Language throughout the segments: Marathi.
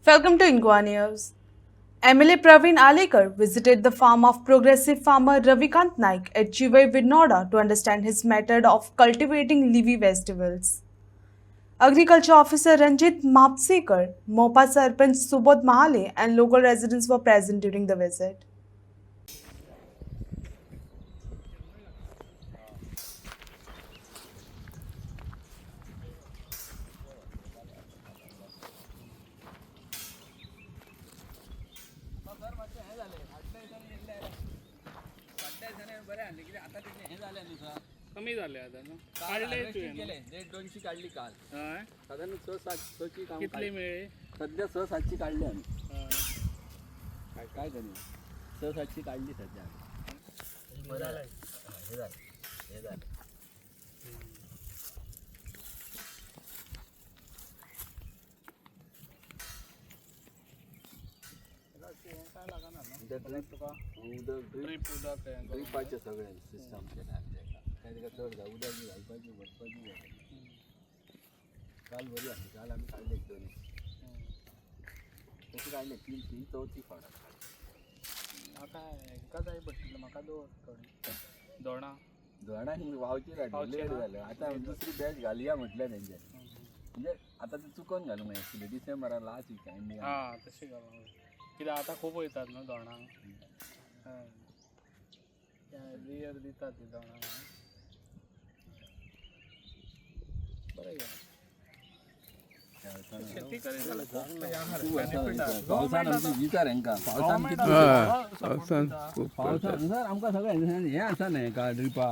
Welcome to Ingwa News. MLA Praveen Alekar visited the farm of progressive farmer Ravikant Naik at Chivai Vidnoda to understand his method of cultivating leafy vegetables. Agriculture Officer Ranjit Mapsekar, Mopa Sarpanch Subodh Mahale, and local residents were present during the visit. कमी झाले आता ना काढले केले 1.5-2ची काढली काल हय साधारण 6-7ची काम कितली मिळे सध्या 6-7ची काढली आम्ही हय काय झाली 6-7ची काढली सध्या आम्ही हे झालं हे झालं ड्रीप उदक आहे. ड्रीपाचे सगळे सिस्टम केले आमच्या काय तिका चढ जा उद्याची घालपाची वचपाची काल बरी आहे काल आम्ही काढले 2 तशी काढले 3 चौथी फाडा म्हाका एका जाय पडटलें म्हाका थोडी दोणा दोडा ही वावची राहिली लेट झालं आता दुसरी बॅच घालूया म्हटलं त्यांच्यानी म्हणजे आता ते चुकून घालू माहिती ॲक्च्युली डिसेंबराला लास्ट वीक आहे हां तशी घालून कित्याक आतां खूब वयतात न्हू दोणा रियर दितात ती दोणा बरें शेती पावसान विचार हेंका पावसान पावसानुसार आमकां सगळें हें आसा न्हय का ड्रिपा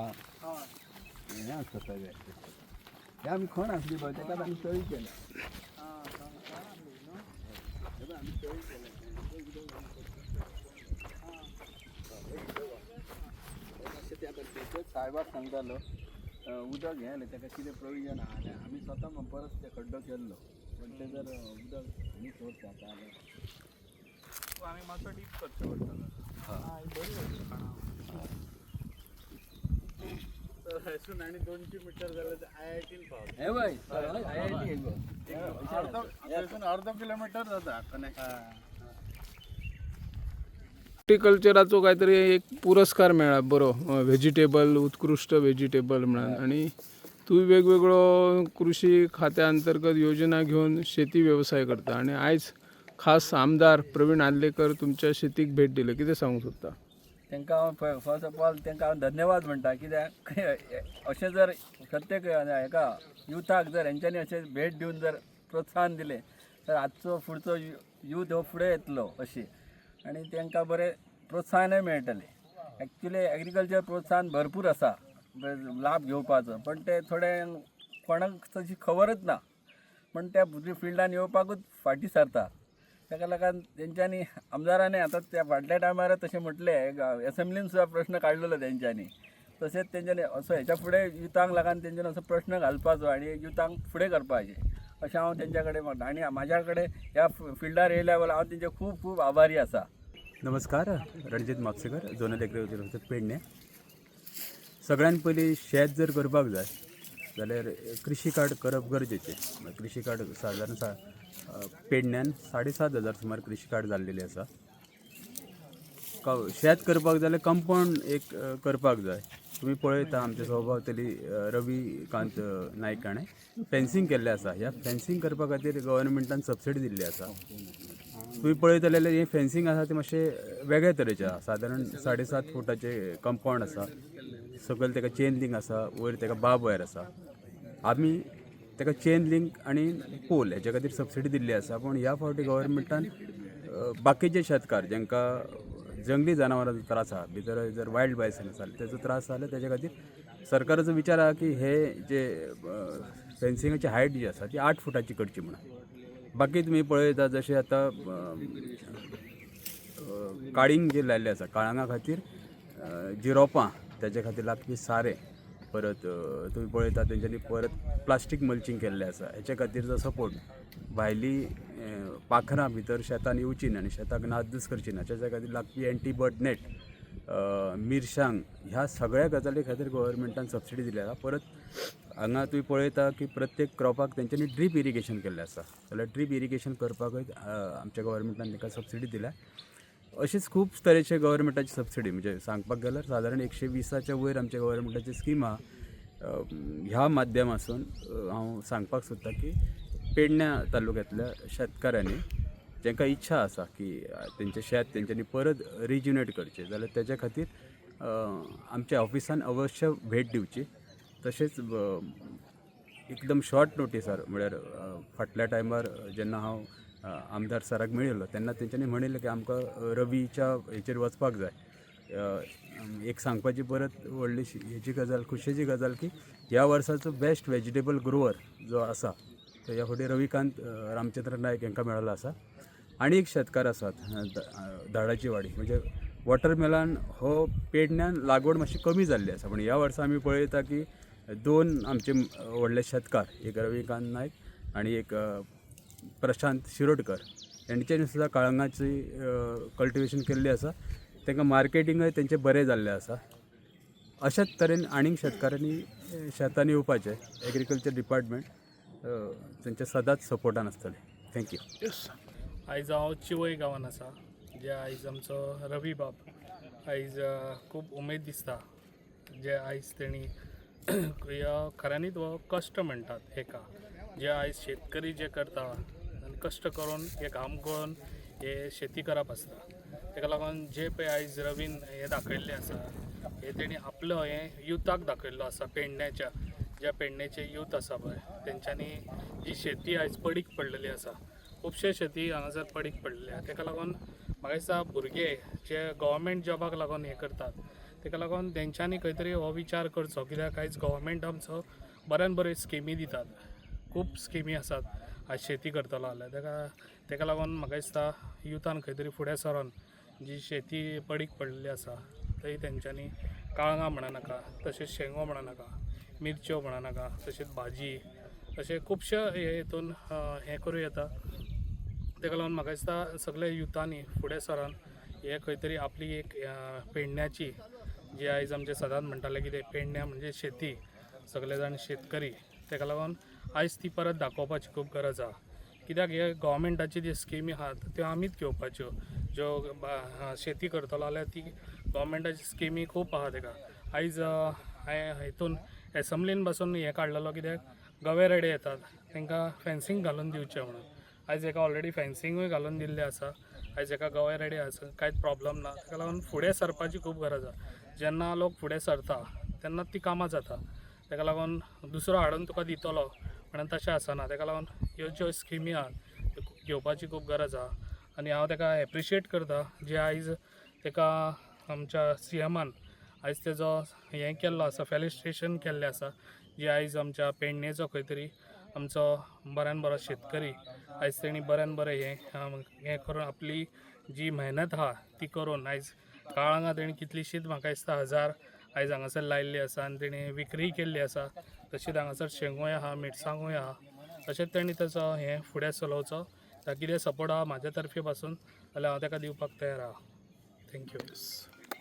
हें आसता सगळें हें आमी खण आसली पळय तेका आमी तळी केल्या साहेबाक सांगतालो उदक हें जालें तेका कितें प्रोविजन आहा जाल्यार आमी स्वता परत ते खड्डो केल्लो पण ते जर उदक आनी चड जाता जाल्यार आमी मातसो डीप करचो पडटलो हां बरी हयसून आनी 200 मिटर जाल्यार IITन पावता हे पळय IIT हयसून अर्दो किलोमिटर जाता कनेक्ट हॉर्टिकल्चराचो काहीतरी एक पुरस्कार मेळ्ळा बरो व्हेजिटेबल उत्कृष्ट व्हेजिटेबल म्हणून आणि तूं वेगवेगळो कृषी खात्या अंतर्गत योजना घेऊन शेती व्यवसाय करता आणि आयज खास आमदार प्रवीण आल्लेकर तुमच्या शेतीक भेट दिली कितें सांगूंक सोदता तांकां फर्स्ट ऑफ ऑल तांकां हांव धन्यवाद म्हणटा कित्याक अशें जर प्रत्येक हेका युथाक जर हेंच्यांनी अशें भेट दिवन जर प्रोत्साहन दिलें तर आजचो फुडचो यूथ हो फुडें येतलो अशी आनी तांकां बरें प्रोत्साहनय मेळटलें ॲक्च्युली एग्रीकल्चर प्रोत्साहन भरपूर आसा लाभ घेवपाचो पण ते थोडे कोणाक तशी खबरच ना पण त्या फिल्डान येवपाकूच फाटीं सरता ताका लागून तेंच्यांनी आमदारांनी आतां त्या फाटल्या टायमार तशें म्हटलें एसेंब्लीन सुद्दां प्रश्न काडलेलो तेंच्यांनी तशेंच तेंच्यांनी असो हेच्या फुडें युथांक लागून तेंच्यांनी असो प्रश्न घालपाचो आनी युथांक फुडें करपाचें अशें हांव तेंच्या कडेन म्हणटा आनी म्हाज्या कडेन ह्या फिल्डार येयल्या वेळार हांव तेंचे खूब खूब आभारी आसा. नमस्कार, Ranjit Mhapsekar, zonal agriculture officer Pedne. सगळ्यान पयलीं शेत जर करपाक जाय जाल्यार कृशी कार्ड करप गरजेचें. कृशी कार्ड सादारण पेडण्यान 7,500 सुमार कृशी कार्ड जाल्लेली आसा. शेत करपाक जाल्यार कंपाऊंड एक करपाक जाय. तुम्ही पळयता आमच्या सभावतली रविकांत नायक हाणें फेन्सिंग केल्लें आसा. ह्या फेन्सिंग करपा खातीर गव्हर्मेंटान सबसिडी दिल्ली आसा. तुम्ही पळयत जाल्यार हें फेन्सिंग आसा तें मातशें वेगळे तरेचें आसा. सादारण 7.5 फुटाचें कंपाऊंड आसा. सकयल तेका चेन लिंक आसा, वयर तेका बार्ब वायर आसा. आमी तेका चेन लिंक आनी पोल हेच्या खातीर सबसिडी दिल्ली आसा. पूण ह्या फावटी गव्हर्मेंटान बाकीचे शेतकार जांकां जंगली जनावरांचो त्रास आसा, भितर जर वायल्ड बायसन आसा तेजो त्रास जालो तेच्या खातीर सरकाराचो विचार आहा की हे जे फेन्सिंगाची हायट जी आसा ती 8 फुटाची करची म्हणून. बाकी तुम्ही पळयता जशें आतां काळींग जे लायल्लें आसा काळंगा खातीर जी रोपां तेच्या खातीर लागपी सारें परत तुम्ही पळयता तेंच्यांनी परत प्लास्टीक मल्चिंग केल्लें आसा. हेच्या खातीर जो सपोर्ट भायली पाखरां भितर शेतान येवची ना आनी शेताक नासधूस करची ना तेच्या खातीर लागपी एंटीबर्ड नेट मिरसांग ह्या सगळ्या गजाली खातीर गव्हर्मेंटान सबसिडी दिली आसा. परत हांगा तुवें पळयता की प्रत्येक क्रॉपाक तेंच्यांनी ड्रीप इरिगेशन केल्लें आसा. जाल्यार ड्रीप इरिगेशन करपाकूय आमच्या गव्हर्मेंटान तांकां सबसिडी दिल्या. अशीच खूब तरेचे गव्हर्मेंटाची सबसिडी म्हणजे सांगपाक गेल्यार सादारण 120च्या वयर आमच्या गव्हर्मेंटाची स्कीम आहा. ह्या माध्यमासून हांव सांगपाक सोदतां की पेडण्या तालुक्यांतल्या शेतकाऱ्यांनी जांकां इच्छा आसा की तेंचें शेत तेंच्यांनी परत रिज्युनेट करचें जाल्यार तेच्या खातीर आमच्या ऑफिसान अवश्य भेट दिवची. तशेंच एकदम शॉर्ट नोटिसार म्हळ्यार फाटल्या टायमार जेन्ना हांव आमदार सराक मेळिल्लो तेन्ना तेंच्यांनी म्हणिल्लें की आमकां रवीच्या हेचेर वचपाक जाय. एक सांगपाची परत व्हडली हेची गजाल खुशेची गजाल की ह्या वर्साचो बेस्ट वेजिटेबल ग्रोवर जो आसा तो ह्या फावटी रविकांत रामचंद्र नायक हांकां मेळिल्लो आसा. आनी एक शेतकार आसात धाडाची वाडी म्हणजे वॉटरमेलन हो पेडण्यान लागवड मातशी कमी जाल्ली आसा. पूण ह्या वर्सा आमी पळयता की 2 आमचे व्हडले शेतकार एक रविकांत नायक आनी एक प्रशांत शिरोडकर तेंच्यांनी सुद्दां काळंगाची कल्टिवेशन केल्ली आसा. तांकां मार्केटिंगय तेंचें बरें जाल्लें आसा. अशाच तरेन आनीक शेतकारांनी शेतांनी येवपाचें. एग्रीकल्चर डिपार्टमेंट तेंच्या सदांच सपोर्टान आसतलें. थँक्यू. आयज हांव चिवय गांवांत आसा जे आयज आमचो रवी बाब आयज खूब उमेद दिसता जे आयज तेणी खऱ्यांनीच हो कश्ट म्हणटात हेका जे आयज शेतकरी जे करता आनी कश्ट करून हे घाम गळोवन हे शेती करप आसता. ताका लागून जे पळय आयज रवीन हे दाखयल्लें आसा हे तेणी आपलो हे युथाक दाखयल्लो आसा. पेडण्याच्या ज्या पेडण्याचे यूथ आसा पळय तेंच्यांनी जी शेती आयज पडीक पडलेली आसा खुबशे शेती हांगासर पडीक पडलेले आसा. ताका लागून म्हाका दिसता भुरगे जे गव्हर्मेंट जॉबाक लागून हे करतात ताका लागून तेंच्यांनी खंय तरी हो विचार करचो. कित्याक आयज गव्हर्मेंट आमचो बऱ्यान बऱ्यो स्किमी दितात. खूब स्किमी आसात आयज शेती करतलो जाल्यार ताका लागून म्हाका दिसता युथान खंय तरी फुडें सरोन जी शेती पडीक पडलेली आसा थंय तेंच्यांनी काळंगां म्हणनाका तशेंच शेंगो म्हणनाका मिरच्यो म्हणनाका तशेंच भाजी अशें खुबशे हेतून हें करूं येता. ताका लागून म्हाका दिसता सगळे युथांनी फुडें सरोन हे खंय तरी आपली एक पेडण्याची जी आयज आमचे सदांच म्हणटाले कितें पेडण्या म्हणजे शेती सगळे जाण शेतकरी ताका लागून आयज ती परत दाखोवपाची खूब गरज आहा. कित्याक हे गव्हर्मेंटाची जी स्किमी आहात त्यो आमीच घेवपाच्यो. ज्यो शेती करतलो जाल्यार ती गव्हर्मेंटाची स्किमी खूब आहा. ताका आयज हांवें हितून एसंब्लीन बसून हें काडलेलो कित्याक गवे रेडे येतात तांकां फेन्सींग घालून दिवचें म्हणून. आयज एका ऑलरेडी फेन्सींगूय घालून दिल्लें आसा. आयज एका गवे रेडे आसा कांयच प्रॉब्लम ना. ताका लागून फुडें सरपाची खूब गरज आहा. जेन्ना लोक फुडें सरता तेन्ना ती कामां जाता. ताका लागून दुसरो हाडून तुका दितलो म्हणून तशें आसना. ताका लागून ह्यो ज्यो स्किमी आहात त्यो घेवपाची खूब गरज आहा. आनी हांव ताका एप्रिशिएट करता जे आयज ताका आमच्या सीएमान आयज तेजो हें केल्लो आसा फेलिस्टेशन केल्लें आसा. जे आयज आमच्या पेडणेचो खंय तरी आमचो बऱ्यान बरो शेतकरी आयज तेणी बऱ्यान बरें हें करून आपली जी मेहनत आहा ती करून आयज काळंगां तेणी कितलीशीच म्हाका दिसता 1000 आयज हांगासर लायिल्ली आसा आनी तेणी विक्री केल्ली आसा. तशीच हांगासर शेंगोय आहा मिरसांगोय आहा. तशेंच तेणी तेजो हें फुडें चलोवचो. कितें सपोर्ट आहा म्हाजे तर्फे पासून जाल्यार हांव ताका दिवपाक तयार आहा. थँक्यू.